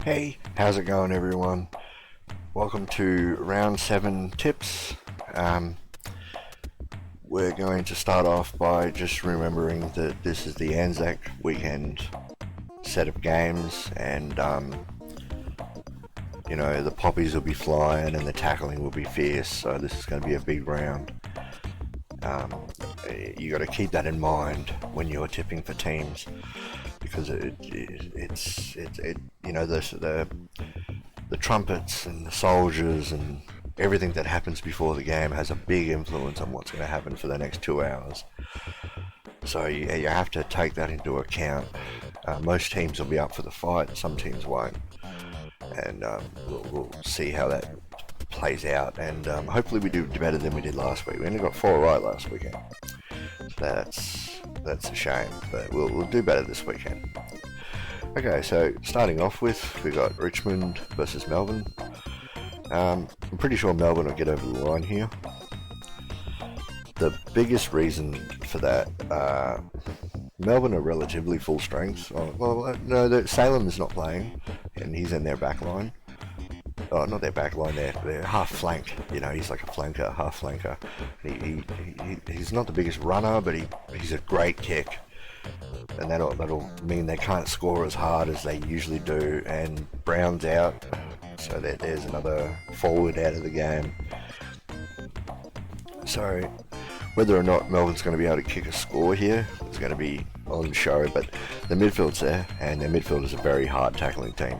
Hey, how's it going everyone? Welcome to round 7 tips. We're going to start off by just remembering that this is the Anzac weekend set of games, and the poppies will be flying and the tackling will be fierce, so this is going to be a big round. You got to keep that in mind when you're tipping for teams, because the trumpets and the soldiers and everything that happens before the game has a big influence on what's going to happen for the next 2 hours. So you have to take that into account. Most teams will be up for the fight, some teams won't, and we'll see how that plays out, and hopefully we do better than we did last week. We only got 4 right last weekend, so that's a shame, but we'll do better this weekend. Okay, so starting off with, we got Richmond versus Melbourne. I'm pretty sure Melbourne will get over the line here. The biggest reason for that, Melbourne are relatively full strength. Salem is not playing, and he's in their back line. Oh, not their back line, they're half flank. He's like a flanker, half flanker. He's not the biggest runner, but he's a great kick. And that'll mean they can't score as hard as they usually do. And Brown's out, so there's another forward out of the game. So whether or not Melbourne's going to be able to kick a score here is going to be on show, but the midfield's there, and their midfield is a very hard tackling team.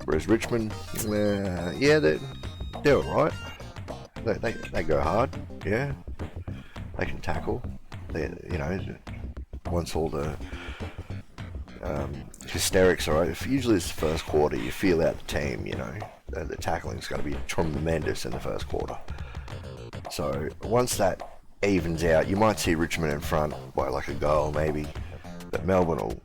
Whereas Richmond, they're alright. They go hard, yeah. They can tackle. Once all the hysterics are over, usually it's the first quarter, you feel out the team, the tackling's going to be tremendous in the first quarter. So once that evens out, you might see Richmond in front by like a goal maybe, but Melbourne will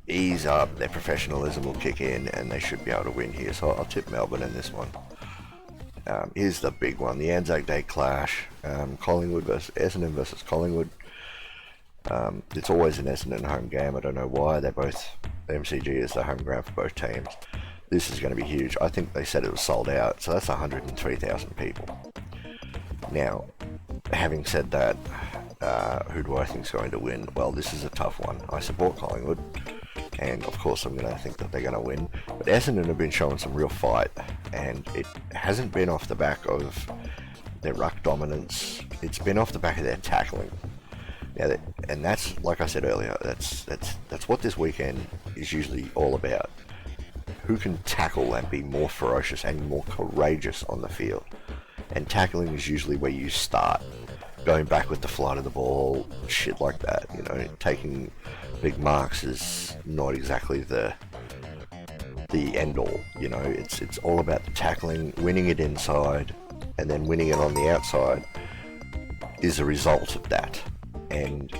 ease up, their professionalism will kick in, and they should be able to win here. So I'll tip Melbourne in this one. Here's the big one, the Anzac Day clash. Collingwood versus Essendon versus Collingwood. It's always an Essendon home game. I don't know why. MCG is the home ground for both teams. This is going to be huge. I think they said it was sold out, so that's 103,000 people. Now, having said that, who do I think is going to win? Well, this is a tough one. I support Collingwood, and of course I'm going to think that they're going to win. But Essendon have been showing some real fight, and it hasn't been off the back of their ruck dominance. It's been off the back of their tackling. Now, and that's, like I said earlier, that's what this weekend is usually all about. Who can tackle and be more ferocious and more courageous on the field? And tackling is usually where you start. Going back with the flight of the ball, shit like that. Taking big marks is not exactly the end all. It's all about the tackling, winning it inside, and then winning it on the outside is a result of that. And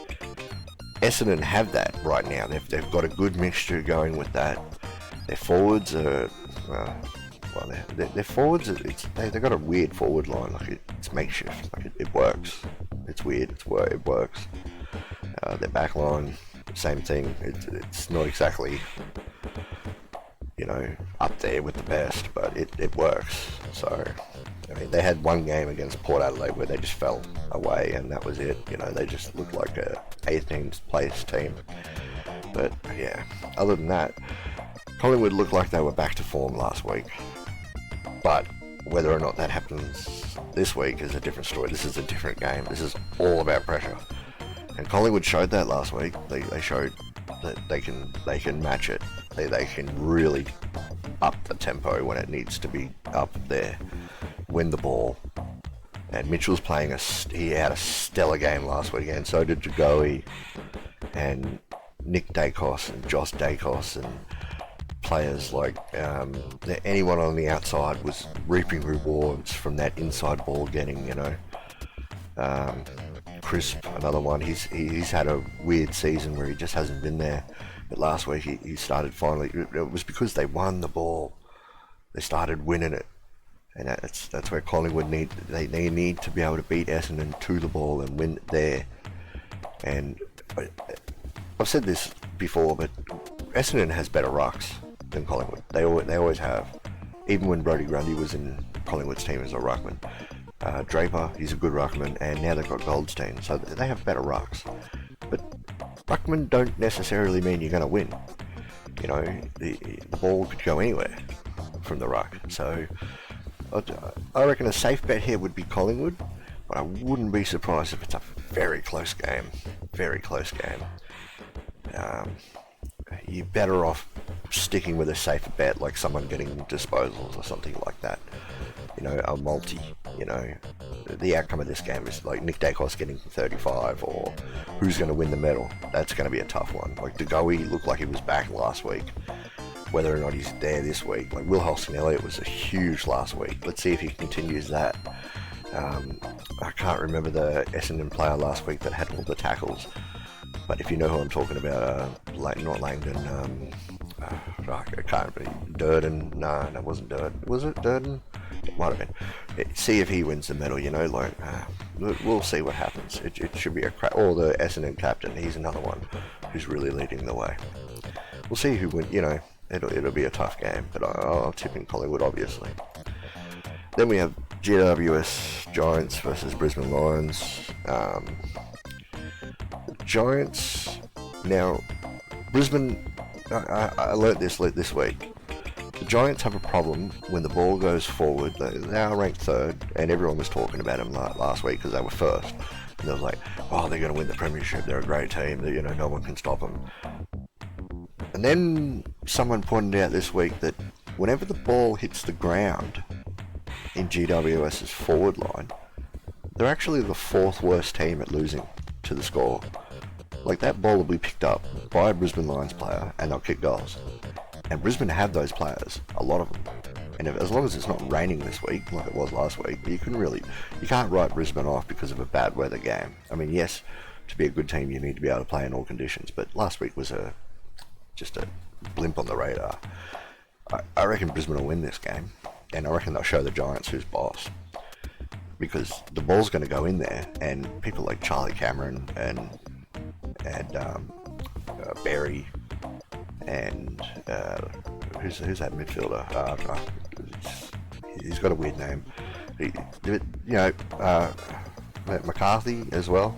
Essendon have that right now. They've got a good mixture going with that. Their forwards are, their forwards, they've got a weird forward line. Like it's makeshift. Like it works. It's weird. It works. Their back line, same thing. It's not exactly, up there with the best, but it works. So, they had one game against Port Adelaide where they just fell away, and that was it. They just looked like a 18th place team. But yeah, other than that, Collingwood looked like they were back to form last week. But whether or not that happens this week is a different story. This is a different game. This is all about pressure. And Collingwood showed that last week. They showed that they can match it. They can really up the tempo when it needs to be up there. Win the ball. And Mitchell's playing he had a stellar game last weekend. So did Jagoe and Nick Dacos and Josh Dacos and players like anyone on the outside was reaping rewards from that inside ball getting. Crisp, another one. He's had a weird season where he just hasn't been there. But last week he started finally. It was because they won the ball. They started winning it. And that's where Collingwood need to be able to beat Essendon to the ball and win there. And I've said this before, but Essendon has better rucks than Collingwood. They always have. Even when Brodie Grundy was in Collingwood's team as a ruckman. Draper, he's a good ruckman, and now they've got Goldstein, so they have better rucks. But ruckmen don't necessarily mean you're going to win. You know, the ball could go anywhere from the ruck. So I reckon a safe bet here would be Collingwood, but I wouldn't be surprised if it's a very close game. Very close game. You're better off sticking with a safer bet, like someone getting disposals or something like that. You know, a multi. You know, the outcome of this game is like Nick Dacos getting 35, or who's going to win the medal. That's going to be a tough one. Like DeGoey looked like he was back last week. Whether or not he's there this week. Like Will Hoskin-Elliott was a huge last week. Let's see if he continues that. I can't remember the Essendon player last week that had all the tackles. But if you know who I'm talking about, not Langdon, I can't remember. Durden, no, that wasn't Durden. Was it Durden? It might have been. See if he wins the medal, you know, like, we'll see what happens. It should be a crack. Or the Essendon captain, he's another one who's really leading the way. We'll see who wins, you know, it'll be a tough game, but I'll tip in Collingwood, obviously. Then we have GWS Giants versus Brisbane Lions. Giants, now, Brisbane, I learnt this week. The Giants have a problem when the ball goes forward. They are ranked third, and everyone was talking about them last week because they were first. And they was like, oh, they're going to win the premiership. They're a great team. You know, no one can stop them. And then someone pointed out this week that whenever the ball hits the ground in GWS's forward line, they're actually the fourth worst team at losing to the score. Like, that ball will be picked up by a Brisbane Lions player and they'll kick goals. And Brisbane have those players, a lot of them. And as long as it's not raining this week, like it was last week, you can't write Brisbane off because of a bad weather game. I mean, yes, to be a good team you need to be able to play in all conditions, but last week was just a blimp on the radar. I reckon Brisbane will win this game, and I reckon they'll show the Giants who's boss. Because the ball's going to go in there, and people like Charlie Cameron and Berry and who's that midfielder? He's got a weird name. McCarthy as well.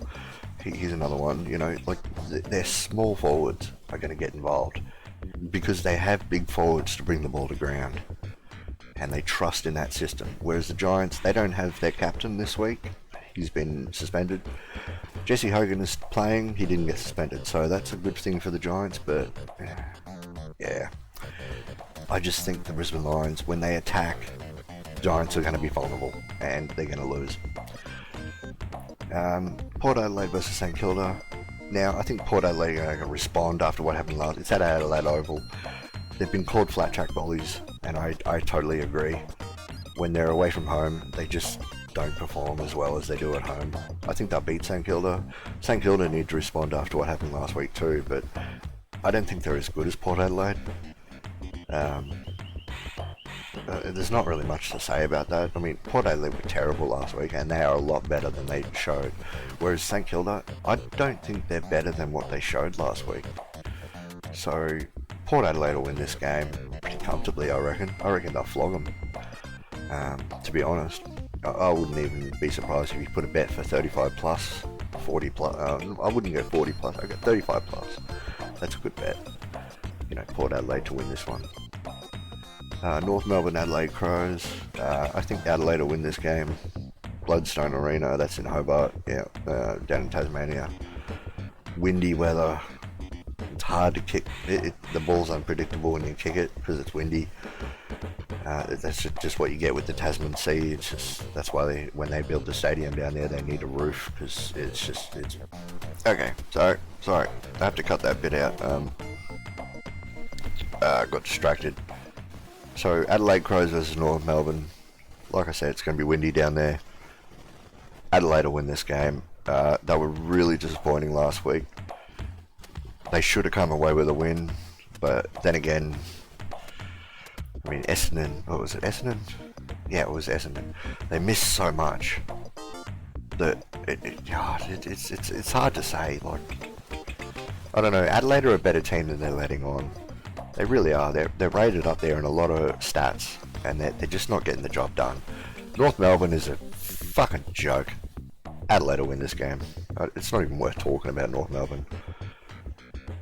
He's another one. You know, like their small forwards are going to get involved because they have big forwards to bring the ball to ground, and they trust in that system. Whereas the Giants, they don't have their captain this week. He's been suspended. Jesse Hogan is playing. He didn't get suspended, so that's a good thing for the Giants. But yeah, I just think the Brisbane Lions, when they attack, the Giants are going to be vulnerable and they're going to lose. Port Adelaide versus St Kilda. Now, I think Port Adelaide are going to respond after what happened last. It's at Adelaide Oval. They've been called flat track bullies, and I totally agree. When they're away from home, they just don't perform as well as they do at home. I think they'll beat St Kilda. St Kilda need to respond after what happened last week too, but I don't think they're as good as Port Adelaide. There's not really much to say about that. I mean, Port Adelaide were terrible last week, and they are a lot better than they showed. Whereas St Kilda, I don't think they're better than what they showed last week. So Port Adelaide will win this game pretty comfortably, I reckon. I reckon they'll flog them. To be honest, I wouldn't even be surprised if you put a bet for 35 plus, 40 plus. I wouldn't go 40 plus. I'd go 35 plus. That's a good bet. You know, Port Adelaide to win this one. North Melbourne Adelaide Crows. I think Adelaide will win this game. Bloodstone Arena, that's in Hobart. Yeah, down in Tasmania. Windy weather. It's hard to kick. The ball's unpredictable when you kick it because it's windy. That's just what you get with the Tasman Sea. That's why when they build the stadium down there, they need a roof because it's okay. Sorry, I have to cut that bit out. Got distracted. So Adelaide Crows versus North Melbourne. Like I said, it's going to be windy down there. Adelaide will win this game. They were really disappointing last week. They should have come away with a win, but then again, I mean, Essendon, what was it, Essendon? Yeah, it was Essendon. They missed so much that it's hard to say. Like, I don't know, Adelaide are a better team than they're letting on. They really are. They're rated up there in a lot of stats, and they're just not getting the job done. North Melbourne is a fucking joke. Adelaide will win this game. It's not even worth talking about North Melbourne.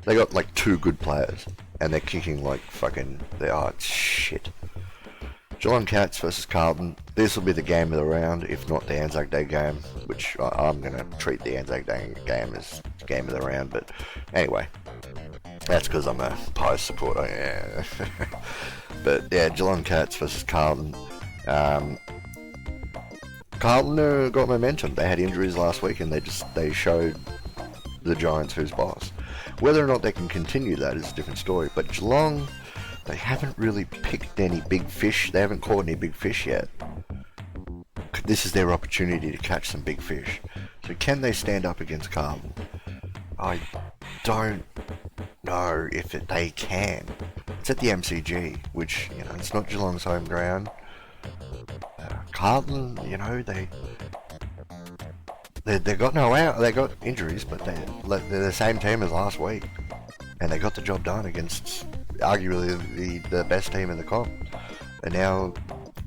They got like 2 good players, and they're kicking like fucking. They are shit. Geelong Cats versus Carlton. This will be the game of the round, if not the Anzac Day game, which I'm going to treat the Anzac Day game as game of the round. But anyway, that's because I'm a Pies supporter. Yeah. But yeah, Geelong Cats versus Carlton. Carlton got momentum. They had injuries last week, and they showed the Giants who's boss. Whether or not they can continue that is a different story. But Geelong, they haven't really picked any big fish. They haven't caught any big fish yet. This is their opportunity to catch some big fish. So can they stand up against Carlton? I don't know if they can. It's at the MCG, which, you know, it's not Geelong's home ground. Carlton, you know, they got no out. They got injuries, but they're the same team as last week, and they got the job done against arguably the best team in the comp. And now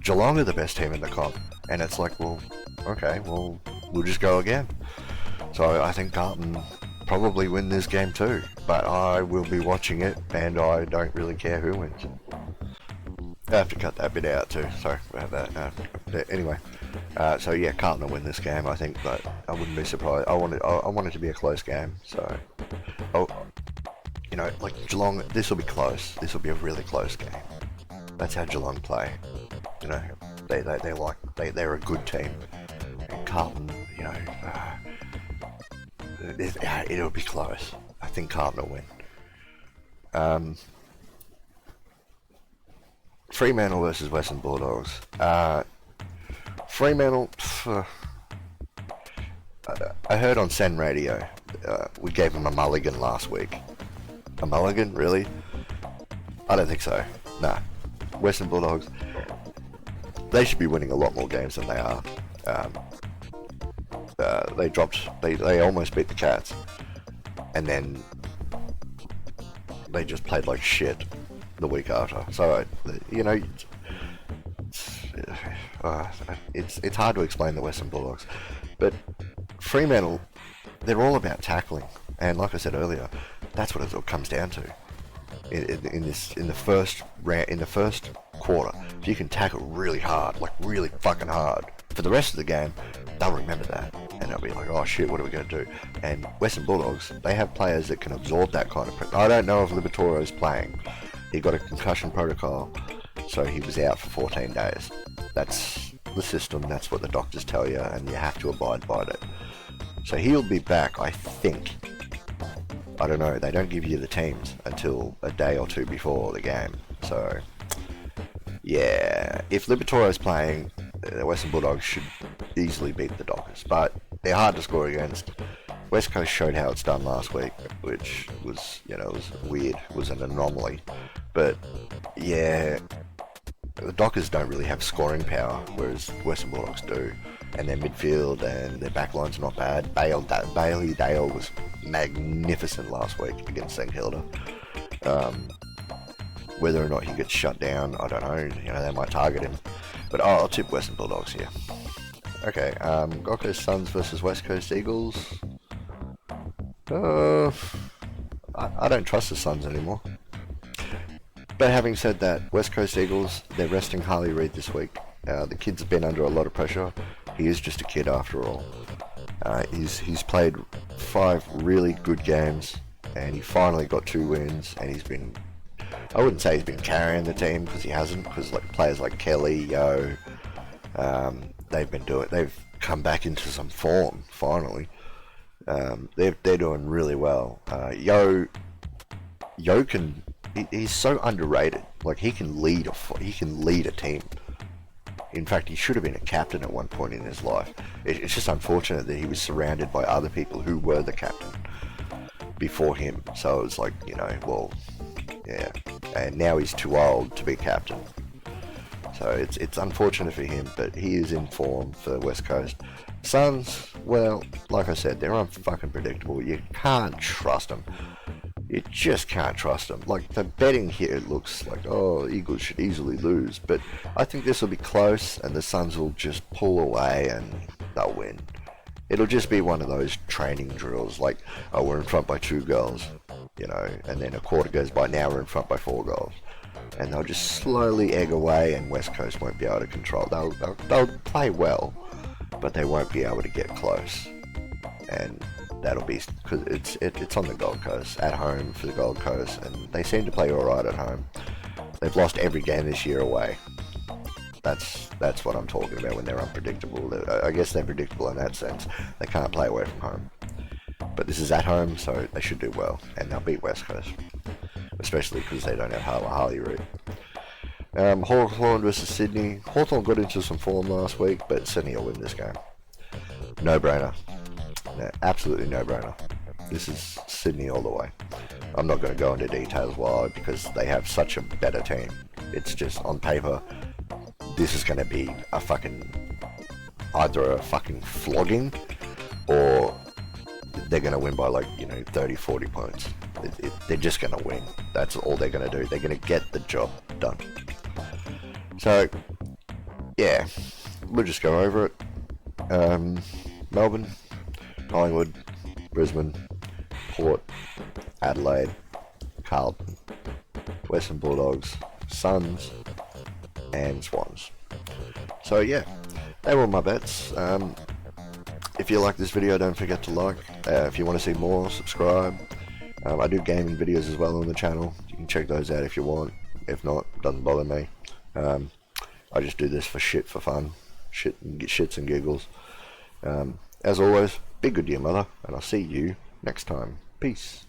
Geelong are the best team in the comp, and it's like, well, okay, well, we'll just go again. So I think Carlton probably win this game too, but I will be watching it, and I don't really care who wins. I have to cut that bit out too. Sorry about that. Anyway, so yeah, Carlton will win this game. I think, but I wouldn't be surprised. I want it to be a close game. So, you know, like Geelong, this will be close. This will be a really close game. That's how Geelong play. You know, they're a good team. And Carlton, you know, it'll be close. I think Carlton will win. Fremantle versus Western Bulldogs. Fremantle, I heard on Sen Radio, we gave them a mulligan last week. A mulligan, really? I don't think so. Nah. Western Bulldogs, they should be winning a lot more games than they are. They almost beat the Cats, and then they just played like shit the week after. So, you know, it's hard to explain the Western Bulldogs, but Fremantle, they're all about tackling, and like I said earlier, that's what it all comes down to. In the first quarter, if you can tackle really hard, like really fucking hard, for the rest of the game, they'll remember that, and they'll be like, oh shit, what are we going to do? And Western Bulldogs, they have players that can absorb that kind of pressure. I don't know if Liberatoro's playing. He got a concussion protocol, so he was out for 14 days. That's the system, that's what the doctors tell you, and you have to abide by it. So he'll be back, I think. I don't know, they don't give you the teams until a day or two before the game. So, yeah, if Liberatoro's playing, the Western Bulldogs should easily beat the Dockers, but they're hard to score against. West Coast showed how it's done last week, which was, you know, it was weird, it was an anomaly. But, yeah, the Dockers don't really have scoring power, whereas Western Bulldogs do. And their midfield and their backline's not bad. Bailey Dale was magnificent last week against St Kilda. Whether or not he gets shut down, I don't know. You know, they might target him. But I'll tip Western Bulldogs here. Okay, Gold Coast Suns versus West Coast Eagles. I don't trust the Suns anymore. But having said that, West Coast Eagles, they're resting Harley Reid this week. The kid's been under a lot of pressure. He is just a kid after all. He's played 5 really good games, and he finally got 2 wins, and he's been, I wouldn't say he's been carrying the team, because he hasn't, because like players like Kelly, Yo, they've come back into some form, finally. They're doing really well. Yo can, he's so underrated. Like, he can lead a team. In fact, he should have been a captain at one point in his life. It's just unfortunate that he was surrounded by other people who were the captain before him. So it was like, you know, well, yeah. And now he's too old to be captain. So it's unfortunate for him, but he is in form for West Coast. Suns, well, like I said, they're unfucking predictable. You can't trust them. you just can't trust them. Like, the betting here looks like, oh, Eagles should easily lose, but I think this will be close and the Suns will just pull away and they'll win. It'll just be one of those training drills, like, oh, we're in front by 2 goals, you know, and then a quarter goes by, now we're in front by 4 goals. And they'll just slowly egg away and West Coast won't be able to control. They'll play well, but they won't be able to get close. And that'll be because it's on the Gold Coast, at home for the Gold Coast, and they seem to play alright at home. They've lost every game this year away. That's what I'm talking about when they're unpredictable. I guess they're predictable in that sense. They can't play away from home. But this is at home, so they should do well, and they'll beat West Coast. Especially because they don't have Harley Reid. Hawthorn versus Sydney. Hawthorn got into some form last week, but Sydney will win this game. No-brainer. No, absolutely no-brainer. This is Sydney all the way. I'm not going to go into details why, because they have such a better team. It's just, on paper, this is going to be either a fucking flogging, or they're going to win by, like, 30, 40 points. They're just going to win. That's all they're going to do. They're going to get the job done. So, yeah, we'll just go over it. Melbourne, Collingwood, Brisbane, Port, Adelaide, Carlton, Western Bulldogs, Suns, and Swans. So yeah, they were my bets. If you like this video, don't forget to like. If you want to see more, subscribe. I do gaming videos as well on the channel. You can check those out if you want. If not, doesn't bother me. I just do this for fun. Shits and giggles. As always, be good to your mother, and I'll see you next time. Peace.